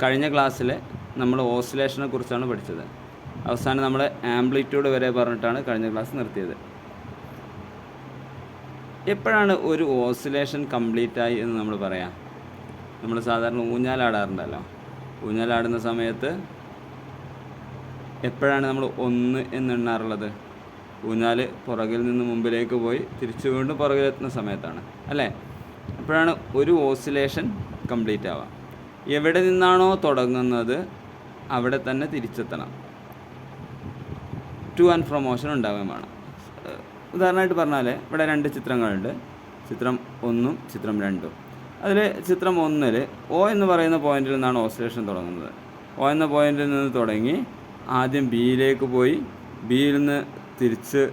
കഴിഞ്ഞ ക്ലാസ്സിൽ നമ്മൾ ഓസിലേഷനെ കുറിച്ചാണ് പഠിച്ചത്. അവസാനം നമ്മൾ ആംപ്ലിറ്റ്യൂഡ് വരെ പറഞ്ഞിട്ടാണ് കഴിഞ്ഞ ക്ലാസ് നിർത്തിയത്. എപ്പോഴാണ് ഒരു ഓസിലേഷൻ കംപ്ലീറ്റായി എന്ന് നമ്മൾ പറയാം? നമ്മൾ സാധാരണ ഊഞ്ഞാലാടാറുണ്ടല്ലോ. ഊഞ്ഞാലാടുന്ന സമയത്ത് എപ്പോഴാണ് നമ്മൾ 1 എന്നെണ്ണാറുള്ളത്? ഊഞ്ഞാൽ പുറകിൽ നിന്ന് മുമ്പിലേക്ക് പോയി തിരിച്ചു വീണ്ടും പുറകിലെത്തുന്ന സമയത്താണ് അല്ലേ? എപ്പോഴാണ് ഒരു ഓസിലേഷൻ കംപ്ലീറ്റ് ആവുക? എവിടെ നിന്നാണോ തുടങ്ങുന്നത് അവിടെ തന്നെ തിരിച്ചെത്തണം. ടു ആൻഡ് ഫ്രോ മോഷൻ ഉണ്ടാവുകയും വേണം. ഉദാഹരണമായിട്ട് പറഞ്ഞാൽ ഇവിടെ 2 ചിത്രങ്ങളുണ്ട്, ചിത്രം 1ഉം ചിത്രം 2ഉം. അതിൽ ചിത്രം 1-ൽ O എന്ന് പറയുന്ന പോയിന്റിൽ നിന്നാണ് ഓസിലേഷൻ തുടങ്ങുന്നത്. O എന്ന പോയിന്റിൽ നിന്ന് തുടങ്ങി ആദ്യം ബിയിലേക്ക് പോയി, ബിയിൽ നിന്ന് തിരിച്ച്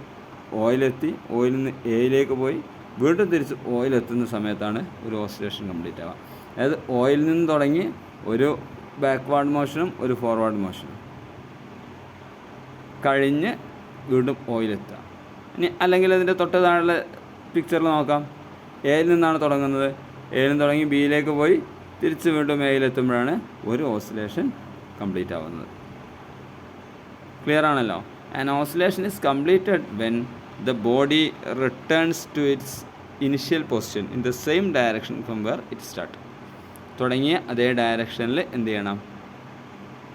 ഓയിലെത്തി, ഓയിൽ നിന്ന് എയിലേക്ക് പോയി, വീണ്ടും തിരിച്ച് ഓയിലെത്തുന്ന സമയത്താണ് ഒരു ഓസിലേഷൻ കംപ്ലീറ്റ് ആവുക. അതായത് ഓയിൽ നിന്ന് തുടങ്ങി ഒരു ബാക്ക്വേർഡ് മോഷനും ഒരു ഫോർവേഡ് മോഷനും കഴിഞ്ഞ് വീണ്ടും ഓയിലെത്തുക. ഇനി അല്ലെങ്കിൽ അതിൻ്റെ തൊട്ട് താഴെ പിക്ചറിൽ നോക്കാം. എയിൽ നിന്നാണ് തുടങ്ങുന്നത്, എയിൽ നിന്ന് തുടങ്ങി ബിയിലേക്ക് പോയി തിരിച്ച് വീണ്ടും എയിലെത്തുമ്പോഴാണ് ഒരു ഓസിലേഷൻ കംപ്ലീറ്റ് ആവുന്നത്. ക്ലിയർ ആണല്ലോ? An oscillation is completed when the body returns to its initial position in the same direction from where it started. തുടങ്ങിയ അതേ ഡയറക്ഷനിൽ എന്ത് ചെയ്യണം?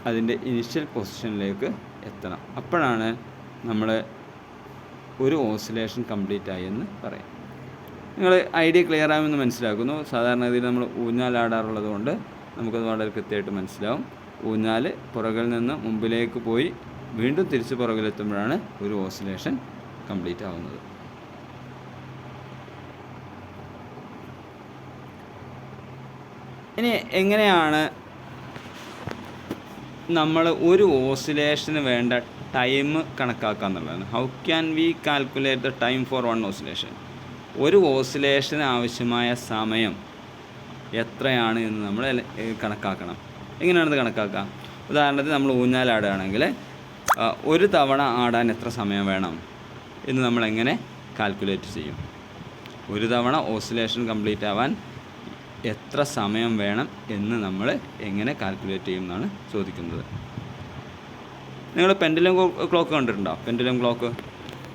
അതിൻ്റെ ഇനിഷ്യൽ പൊസിഷനിലേക്ക് എത്തണം. അപ്പോഴാണ് നമ്മൾ ഒരു ഓസിലേഷൻ കംപ്ലീറ്റ് ആയി എന്ന് പറയാം. നിങ്ങൾ ഐഡിയ ക്ലിയർ ആകുമെന്ന് മനസ്സിലാക്കുന്നു. സാധാരണഗതിയിൽ നമ്മൾ ഊഞ്ഞാലാടാറുള്ളത് കൊണ്ട് നമുക്കത് വളരെ കൃത്യമായിട്ട് മനസ്സിലാവും. ഊഞ്ഞാൽ പുറകിൽ നിന്ന് മുമ്പിലേക്ക് പോയി വീണ്ടും തിരിച്ച് പുറകിലെത്തുമ്പോഴാണ് ഒരു ഓസിലേഷൻ കംപ്ലീറ്റ് ആവുന്നത്. ഇനി എങ്ങനെയാണ് നമ്മൾ ഒരു ഓസിലേഷന് വേണ്ട ടൈം കണക്കാക്കുക എന്നുള്ളതാണ്. How can we calculate the time for one oscillation? ഒരു ഓസിലേഷന് ആവശ്യമായ സമയം എത്രയാണ് എന്ന് നമ്മൾ കണക്കാക്കണം. എങ്ങനെയാണത് കണക്കാക്കുക? ഉദാഹരണത്തിന് നമ്മൾ ഊഞ്ഞാലാടുകയാണെങ്കിൽ ഒരു തവണ ആടാൻ എത്ര സമയം വേണം എന്ന് നമ്മളെങ്ങനെ കാൽക്കുലേറ്റ് ചെയ്യും? ഒരു തവണ ഓസിലേഷൻ കംപ്ലീറ്റ് ആവാൻ എത്ര സമയം വേണം എന്ന് നമ്മൾ എങ്ങനെ കാൽക്കുലേറ്റ് ചെയ്യും എന്നാണ് ചോദിക്കുന്നത്. നിങ്ങൾ പെൻഡുലം ക്ലോക്ക് കണ്ടിട്ടുണ്ടോ? പെൻഡുലം ക്ലോക്ക്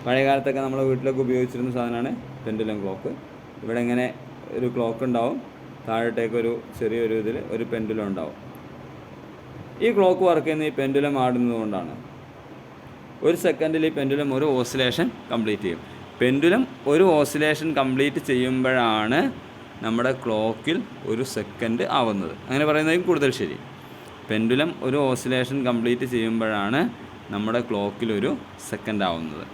പഴയ കാലത്തൊക്കെ നമ്മൾ വീട്ടിലൊക്കെ ഉപയോഗിച്ചിരുന്ന സാധനമാണ് പെൻഡുലം ക്ലോക്ക്. ഇവിടെ ഇങ്ങനെ ഒരു ക്ലോക്ക് ഉണ്ടാവും, താഴോട്ടേക്കൊരു ചെറിയൊരു ഇതിൽ ഒരു പെൻഡുലം ഉണ്ടാവും. ഈ ക്ലോക്ക് വർക്ക് ചെയ്യുന്ന ഈ പെൻഡുലം ആടുന്നത് കൊണ്ടാണ്. ഒരു സെക്കൻഡിൽ ഈ പെൻഡുലം ഒരു ഓസിലേഷൻ കംപ്ലീറ്റ് ചെയ്യും. പെൻഡുലം ഒരു ഓസിലേഷൻ കംപ്ലീറ്റ് ചെയ്യുമ്പോഴാണ് നമ്മുടെ ക്ലോക്കിൽ ഒരു സെക്കൻഡ് ആവുന്നത്. അങ്ങനെ പറയുന്നതും കൂടുതൽ ശരി. പെൻഡുലം ഒരു ഓസിലേഷൻ കംപ്ലീറ്റ് ചെയ്യുമ്പോഴാണ് നമ്മുടെ ക്ലോക്കിൽ ഒരു സെക്കൻഡ് ആവുന്നത്.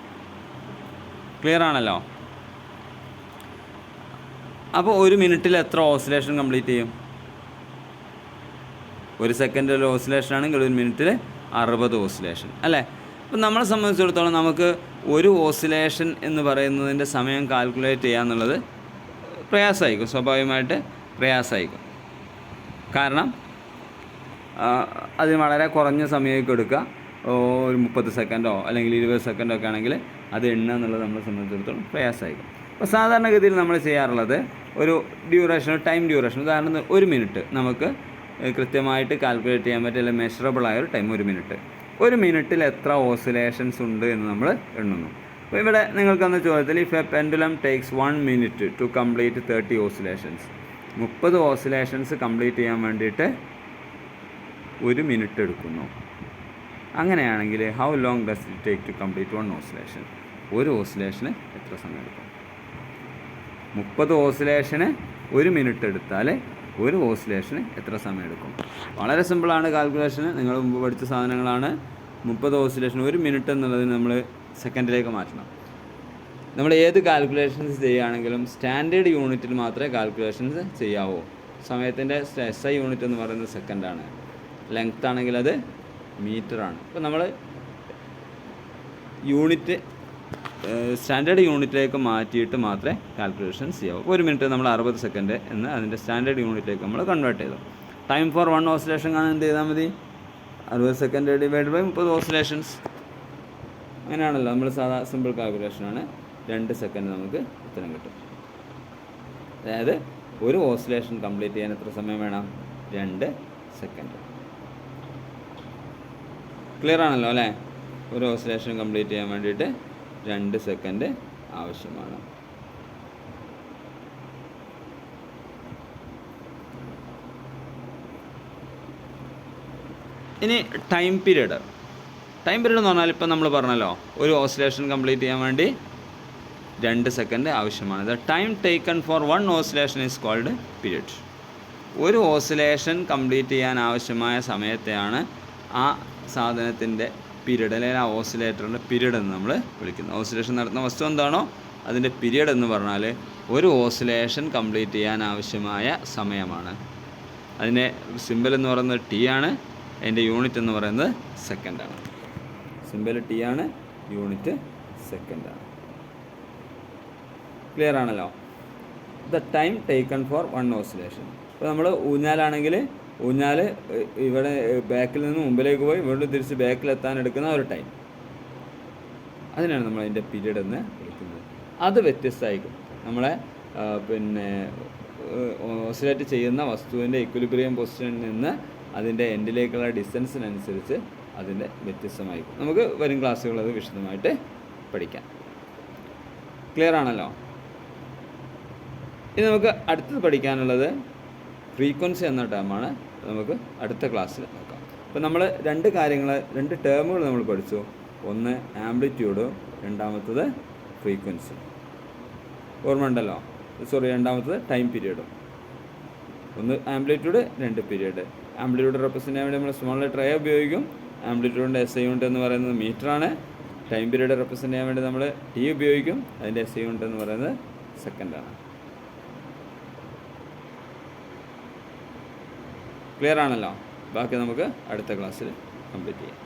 ക്ലിയർ ആണല്ലോ? അപ്പോൾ ഒരു മിനിറ്റിൽ എത്ര ഓസിലേഷൻ കംപ്ലീറ്റ് ചെയ്യും? ഒരു സെക്കൻഡിൽ ഒരു ഓസിലേഷൻ ആണെങ്കിൽ ഒരു മിനിറ്റിൽ 60 ഓസിലേഷൻ അല്ലേ? അപ്പം നമ്മളെ സംബന്ധിച്ചിടത്തോളം നമുക്ക് ഒരു ഓസിലേഷൻ എന്ന് പറയുന്നതിൻ്റെ സമയം കാൽക്കുലേറ്റ് ചെയ്യുക എന്നുള്ളത് പ്രയാസമായിരിക്കും, സ്വാഭാവികമായിട്ട് പ്രയാസമായിരിക്കും. കാരണം അതിന് വളരെ കുറഞ്ഞ സമയമൊക്കെ എടുക്കുക. ഒരു 30 സെക്കൻഡോ അല്ലെങ്കിൽ 20 സെക്കൻഡോ ഒക്കെ ആണെങ്കിൽ അത് എണ്ണുക എന്നുള്ളത് നമ്മളെ സംബന്ധിച്ചിടത്തോളം പ്രയാസമായിരിക്കും. അപ്പോൾ സാധാരണഗതിയിൽ നമ്മൾ ചെയ്യാറുള്ളത് ഒരു ഡ്യൂറേഷൻ, ടൈം ഡ്യൂറേഷൻ, ഉദാഹരണത്തിന് 1 മിനിറ്റ് നമുക്ക് കൃത്യമായിട്ട് കാൽക്കുലേറ്റ് ചെയ്യാൻ പറ്റിയ അല്ലെങ്കിൽ മെഷറബിളായ ഒരു ടൈം 1 മിനിറ്റ്. 1 മിനിറ്റിൽ എത്ര ഓസിലേഷൻസ് ഉണ്ട് എന്ന് നമ്മൾ എണ്ണുന്നു. അപ്പോൾ ഇവിടെ നിങ്ങൾക്കെന്ന ചോദ്യത്തിൽ if a pendulum takes 1 minute to complete 30 oscillations, 30 oscillations complete ചെയ്യാൻ വേണ്ടിയിട്ട് 1 മിനിറ്റ് എടുക്കുന്നു. അങ്ങനെയാണെങ്കിൽ how long does it take to complete 1 oscillation? ഒരു ഓസിലേഷന് എത്ര സമയം എടുക്കും? 30 ഓസിലേഷന് 1 മിനിറ്റ് എടുത്താൽ ഒരു ഓസിലേഷന് എത്ര സമയം എടുക്കും? വളരെ സിമ്പിളാണ് കാൽക്കുലേഷന്. നിങ്ങൾ മുമ്പ് പഠിച്ച സാധനങ്ങളാണ്. 30 ഓസിലേഷൻ 1 മിനിറ്റ് എന്നുള്ളതിന് നമ്മൾ സെക്കൻഡിലേക്ക് മാറ്റണം. നമ്മൾ ഏത് കാൽക്കുലേഷൻസ് ചെയ്യുകയാണെങ്കിലും സ്റ്റാൻഡേർഡ് യൂണിറ്റിൽ മാത്രമേ കാൽക്കുലേഷൻസ് ചെയ്യാവൂ. സമയത്തിൻ്റെ SI യൂണിറ്റ് എന്ന് പറയുന്നത് സെക്കൻഡാണ്. ലെങ്ത് ആണെങ്കിൽ അത് മീറ്ററാണ്. അപ്പോൾ നമ്മൾ യൂണിറ്റ് സ്റ്റാൻഡേർഡ് യൂണിറ്റിലേക്ക് മാറ്റിയിട്ട് മാത്രമേ കാൽക്കുലേഷൻസ് ചെയ്യാവൂ. 1 മിനിറ്റ് നമ്മൾ 60 സെക്കൻഡ് എന്ന് അതിൻ്റെ സ്റ്റാൻഡേർഡ് യൂണിറ്റിലേക്ക് നമ്മൾ കൺവേർട്ട് ചെയ്തു. ടൈം ഫോർ 1 ഓസിലേഷൻ കാണാൻ എന്ത് ചെയ്താൽ മതി? 60 സെക്കൻഡ് ഡിവൈഡ് ബൈ 30 ഓസിലേഷൻസ്. അങ്ങനെയാണല്ലോ നമ്മൾ സിമ്പിൾ കാൽക്കുലേഷനാണ്. 2 സെക്കൻഡ് നമുക്ക് ഉത്തരം കിട്ടും. അതായത് ഒരു ഓസിലേഷൻ കംപ്ലീറ്റ് ചെയ്യാൻ എത്ര സമയം വേണം? 2 സെക്കൻഡ്. ക്ലിയർ ആണല്ലോ അല്ലേ? ഒരു ഓസിലേഷൻ കംപ്ലീറ്റ് ചെയ്യാൻ വേണ്ടിയിട്ട് 2 സെക്കൻഡ് ആവശ്യമാണ്. ഇനി ടൈം പീരീഡ് എന്ന് പറഞ്ഞാൽ ഇപ്പം നമ്മൾ പറഞ്ഞല്ലോ, ഒരു ഓസിലേഷൻ കംപ്ലീറ്റ് ചെയ്യാൻ വേണ്ടി 2 സെക്കൻഡ് ആവശ്യമാണ്. The time taken for 1 oscillation is called period. ഒരു ഓസിലേഷൻ കംപ്ലീറ്റ് ചെയ്യാൻ ആവശ്യമായ സമയത്തെയാണ് ആ സാധനത്തിൻ്റെ പീരീഡ്, അല്ലെങ്കിൽ ആ ഓസിലേറ്ററിൻ്റെ പീരീഡ് എന്ന് നമ്മൾ വിളിക്കുന്നത്. ഓസിലേഷൻ നടത്തുന്ന വസ്തു എന്താണോ അതിൻ്റെ പീരീഡ് എന്ന് പറഞ്ഞാൽ ഒരു ഓസിലേഷൻ കംപ്ലീറ്റ് ചെയ്യാൻ ആവശ്യമായ സമയമാണ്. അതിൻ്റെ സിമ്പൽ എന്ന് പറയുന്നത് ടി ആണ്, അതിൻ്റെ യൂണിറ്റ് എന്ന് പറയുന്നത് സെക്കൻഡാണ്. സിമ്പൽ ടി ആണ്, യൂണിറ്റ് സെക്കൻഡാണ്. ക്ലിയർ ആണല്ലോ? The time taken for 1 oscillation. ഇപ്പോൾ നമ്മൾ ഊഞ്ഞാലാണെങ്കിൽ ഊഞ്ഞാൽ ഇവിടെ ബാക്കിൽ നിന്ന് മുമ്പിലേക്ക് പോയി വീണ്ടും തിരിച്ച് ബാക്കിലെത്താൻ എടുക്കുന്ന ഒരു ടൈം, അതിനാണ് നമ്മൾ അതിൻ്റെ പീരീഡ് എന്ന് വിളിക്കുന്നത്. അത് വ്യത്യസ്തമായിരിക്കും. നമ്മളെ ഓസിലേറ്റ് ചെയ്യുന്ന വസ്തുവിൻ്റെ ഇക്വിലിബ്രിയം പൊസിഷനിൽ നിന്ന് അതിൻ്റെ എൻഡിലേക്കുള്ള ഡിസ്റ്റൻസിനനുസരിച്ച് അതിൻ്റെ വ്യത്യസ്തമായിരിക്കും. നമുക്ക് വരും ക്ലാസ്സുകൾ അത് വിശദമായിട്ട് പഠിക്കാം. ക്ലിയർ ആണല്ലോ? ഇനി നമുക്ക് അടുത്തത് പഠിക്കാനുള്ളത് ഫ്രീക്വൻസി എന്ന ടേമാണ്. നമുക്ക് അടുത്ത ക്ലാസ്സിൽ നോക്കാം. അപ്പോൾ നമ്മൾ 2 ടേമുകൾ നമ്മൾ പഠിച്ചു. ഒന്ന് ആംപ്ലിറ്റ്യൂഡും രണ്ടാമത്തത് ഫ്രീക്വൻസി. ഓർമ്മ ഉണ്ടല്ലോ? രണ്ടാമത്തത് ടൈം പീരീഡും. ഒന്ന് ആംപ്ലിറ്റ്യൂഡ്, 2 പീരീഡ്. ആംപ്ലിറ്റ്യൂഡ് റെപ്രസെൻ്റ് ചെയ്യാൻ വേണ്ടി നമ്മൾ സ്മോൾ ലെറ്റർ എ ഉപയോഗിക്കും. ആംപ്ലിറ്റ്യൂഡിൻ്റെ SI യൂണിറ്റ് എന്ന് പറയുന്നത് മീറ്ററാണ്. ടൈം പീരീഡ് റെപ്രസെൻ്റ് ചെയ്യാൻ വേണ്ടി നമ്മൾ ടി ഉപയോഗിക്കും. അതിൻ്റെ SI യൂണിറ്റ് എന്ന് പറയുന്നത് സെക്കൻഡാണ്. ക്ലിയർ ആണല്ലോ? ബാക്കി നമുക്ക് അടുത്ത ക്ലാസ്സിൽ കംപ്ലീറ്റ് ചെയ്യാം.